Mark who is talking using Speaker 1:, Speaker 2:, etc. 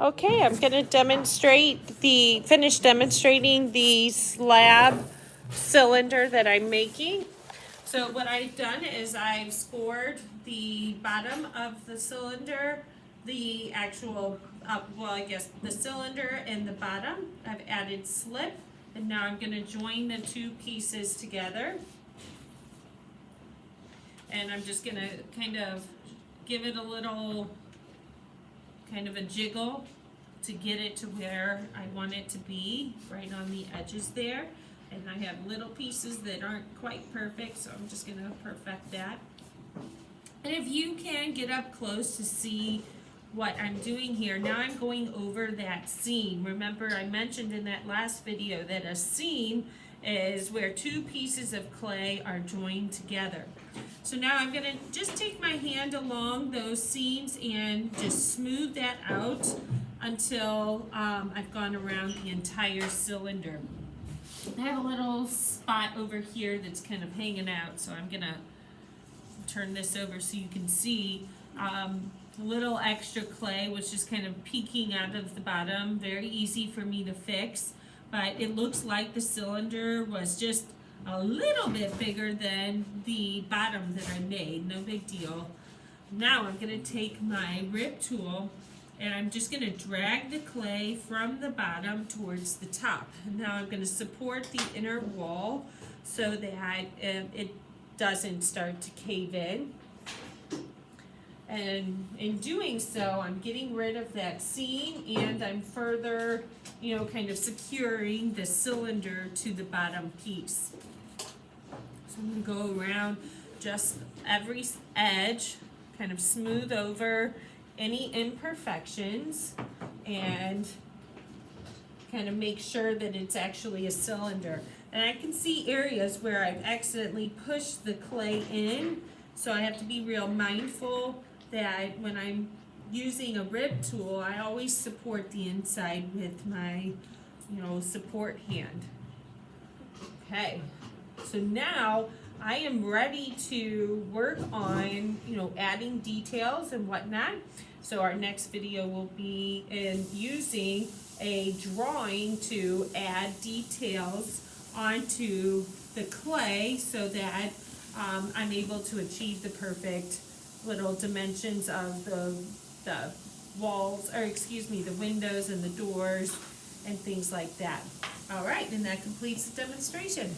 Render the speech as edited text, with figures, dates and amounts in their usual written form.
Speaker 1: Okay, I'm going to finish demonstrating the slab cylinder that I'm making. So what I've done is I've scored the bottom of the cylinder, the actual, the cylinder and the bottom. I've added slip, and now I'm going to join the two pieces together. And I'm just going to kind of give it a little kind of a jiggle to get it to where I want it to be, right on the edges there. And I have little pieces that aren't quite perfect, so I'm just going to perfect that. And if you can get up close to see what I'm doing here, now I'm going over that seam. Remember, I mentioned in that last video that a seam is where two pieces of clay are joined together. So now I'm going to just take my hand along those seams and just smooth that out until I've gone around the entire cylinder. I have a little spot over here that's kind of hanging out, so I'm going to turn this over so you can see a little extra clay, which is kind of peeking out of the bottom. Very easy for me to fix, but it looks like the cylinder was just a little bit bigger than the bottom that I made. No big deal. Now I'm going to take my rib tool and I'm just going to drag the clay from the bottom towards the top. And now I'm going to support the inner wall so that it doesn't start to cave in. And in doing so, I'm getting rid of that seam and I'm further, kind of securing the cylinder to the bottom piece. So I'm going to go around just every edge, kind of smooth over any imperfections and kind of make sure that it's actually a cylinder. And I can see areas where I've accidentally pushed the clay in, so I have to be real mindful that when I'm using a rib tool, I always support the inside with my, support hand. Okay, so now I am ready to work on, adding details and whatnot. So our next video will be in using a drawing to add details onto the clay so that I'm able to achieve the perfect little dimensions of the walls, or the windows and the doors and things like that. All right, and that completes the demonstration.